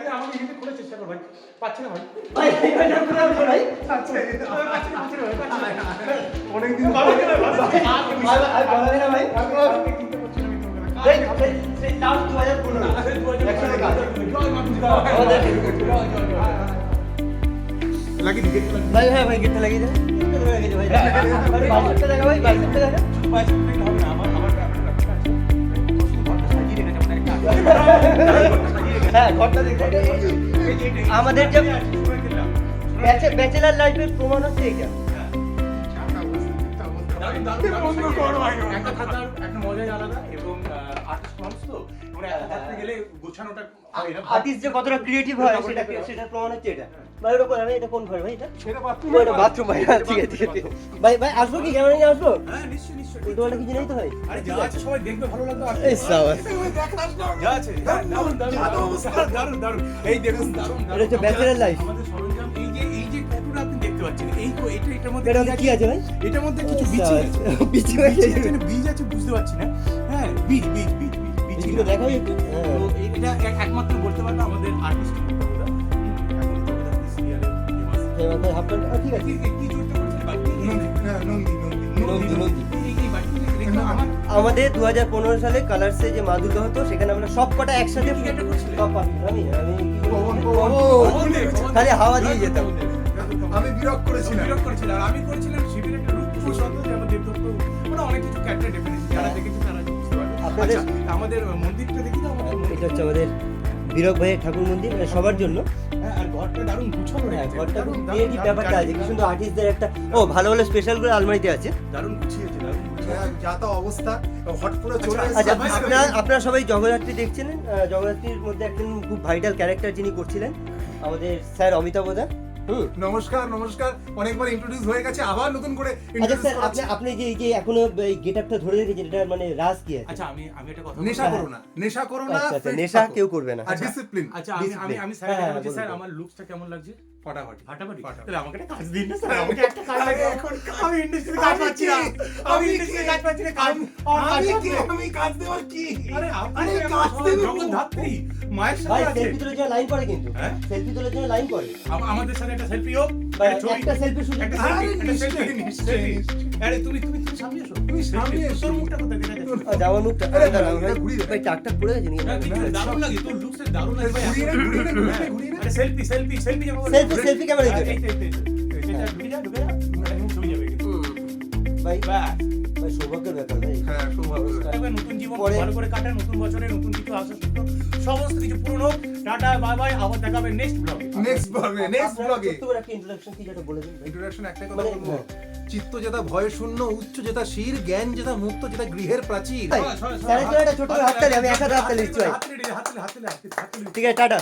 আমাকে হিন্দি খোলার চেষ্টা কর ভাই, পাচ্ছি না ভাই। ভাই ভাই আচ্ছা অনেকদিন ভালো কেন ভাই ভাই ভাই সেই লাস্ট 2015 একসাথে কাজ লাগি দিকে ভাই হ্যাঁ ভাই গিটটা লাগিয়ে দে ভাই বাইসেপটা দেখা ভাই বাইসেপটা দেখা বাইশ মিনিট হবে না আমার ব্যাপারটা আছে ঘরটা সাজিয়ে রেখেছে মানে একটা হ্যাঁ ঘরটা দেখতে আমাদের যে ব্যাচেলার লাইফের প্রমাণ হচ্ছে এটা একটা মজাই আলাদা এবং আর্টিস্ট মানুষ তো মানে একটা থাকতে গেলে গোছানোটা হয় না। আর্টিস্ট যে কতটা ক্রিয়েটিভ হয় সেটা প্রমাণ হচ্ছে এটা ভাই ওটা কোন এটা কোন ঘর ভাই এটা সেটা বাথরুম ওটা বাথরুম ভাই ঠিক আছে ঠিক আছে ভাই ভাই আসবো কি ক্যামেরা নিয়ে আসবো হ্যাঁ নিশ্চয়ই নিশ্চয়ই উল্টোটা কিছু নেই তো ভাই আরে যা আছে সবাই দেখবে ভালো লাগবে আর এই সাবাস যা আছে দারুণ দারুণ দারুণ এই দেখুন দারুণ এটা হচ্ছে ব্যাচেলার লাইফ আমাদের সরঞ্জাম এই যে কতটা আপনি দেখতে পাচ্ছেন এই তো এটার মধ্যে এটা কি আছে ভাই এটার মধ্যে কিছু বিচি আছে বিচি আছে না বীজ আছে বুঝতে পারছি না হ্যাঁ বীজ বিচিগুলো দেখাই একটু তো এটা একমাত্র বলতে পারবো আমাদের আর্টিস্ট এই মাথায় হাফ প্যান্ট ঠিক আছে কি জুড়তে করছেন বাকি নন্দী এই বাকি রেখে আমার আমাদের 2015 সালে কালার্সে যে মাদুল্য হতো সেখানে আমরা সব কটা একসাথে কি এটা করছিলেন? সব পারতাম আমি পবন খালি হাওয়া দিয়ে যেতাম আমি বিরক্ত করেছিলাম বিরোধ করেছিলাম আর আমি করেছিলাম শিবিরের একটা রূপ প্রসন্ন যেমন দেবদত্ত মানে অনেক কিছু ক্যারেক্টার ডেফিনেশন যারা দেখেছে তারা বুঝতে পারবে আপনাদের- আচ্ছা, আমাদের মন্দিরটা দেখি তো আমাদের মন্দির। এটা হচ্ছে আমাদের বীরক ভাইয়ের ঠাকুর মন্দির মানে সবার জন্য হ্যাঁ, আর ঘরটা দারুণ গুছানো হ্যাঁ রয়েছে ঘরটা দারুণ, ক্রিয়েটিভ দারুণ, ব্যাপারটা আছে কি সুন্দর আর্টিস্টদের একটা ও ভালো ভালো স্পেশাল করে আলমারিতে আছে দারুণ গুছিয়েছে দারুণ গুছিয়েছে। যা তা অবস্থা হট করে চলে আচ্ছা এসেছে আপনারা সবাই জগদ্ধাত্রী দেখছিলেন জগদ্ধাত্রীর মধ্যে একজন খুব ভাইটাল ক্যারেক্টার যিনি করছিলেন আমাদের স্যার অমিতাভ দা নমস্কার অনেকবার ইন্ট্রোডিউস হয়ে গেছে আবার নতুন করে আচ্ছা introduce স্যার করাচ্ছি। আপনি যে এই যে এখনো এই গেটআপটা ধরে রেখেছেন এটা মানে রাজ কি আছে আচ্ছা আমি একটা কথা নেশা বলবো। করো না নেশা করো না আচ্ছা আচ্ছা fit নেশা থাকো। কেউ করবে না আর ডিসিপ্লিন আচ্ছা আমি স্যার হ্যাঁ, বলছি স্যার বলুন। আমার লুকসটা কেমন লাগছে ফাটাফাটি ফাটাফাটি ফাটাফাটি। তাহলে আমাকে একটা কাজ দিন না স্যার আমাকে একটা কাজ লাগে এখন আমি ইন্ডাস্ট্রিতে কাজ পাচ্ছি না আমি ইন্ডাস্ট্রিতে কাজ পাচ্ছি না কাজ আমি কাজ দেওয়ার কি আরে আপনি আরে কাজ কাজ দেবো। যখন ধাত্রী মায়ের ভাই সাথে আছে সেলফি তোলার জন্য লাইন করে কিন্তু হ্যাঁ? সেলফি তোলার জন্য লাইন করে আমাদের সাথে একটা সেলফি হোক ভাই, একটা ছবি একটা সেলফি শুধু একটা আরে selfie, একটা নিশ্চয়ই, selfie, নিশ্চয়ই, selfie। নিশ্চয়ই। আরে তুমি সামনে এসো তুমি সামনে selfie, এসো। তোর মুখটা কোথায় দেখা যাচ্ছে যাওয়ার মুখটা আরে, দাঁড়াও, এটা ঘুরিয়ে দে। ভাই টাকটাক পড়ে গেছে নাকি হ্যাঁ, তুই দারুণ লাগে তোর লুকস দারুণ লাগে ভাই ঘুরিয়ে নে, ঘুরিয়ে নে, ঘুরিয়ে নে, ঘুরিয়ে নে। আরে সেলফি যেমন সেলফি ক্যামেরা দিতে এই সেটা ঢুকে যা ছবি যাবে কিন্তু ভাই ব্যাস ভাই সৌভাগ্যের ব্যাপার ভাই হ্যাঁ সৌভাগ্য দেখবে নতুন জীবন পরে- ভালো করে কাটা নতুন বছরে নতুন কিছু আশা সূত্র সমস্ত কিছু পূরণ হোক টাটা বাই বাই আবার দেখা হবে নেক্সট ব্লগে নেক্সট ব্লগে ছোট্ট করে একটা ইন্ট্রোডাকশন কি যেটা বলে দিন ভাই ইন্ট্রোডাকশন একটাই কথা মানে, বলবো হ্যাঁ। চিত্ত যেটা ভয় শূন্য উচ্চ যেটা শির জ্ঞান যেটা মুক্ত যেটা গৃহের প্রাচীর ভাই, স্যারের জন্য একটা ছোট্ট করে হাততালি, আমি এক হাতে হাততালি দিচ্ছি ভাই। হাততালি ঠিক আছে টাটা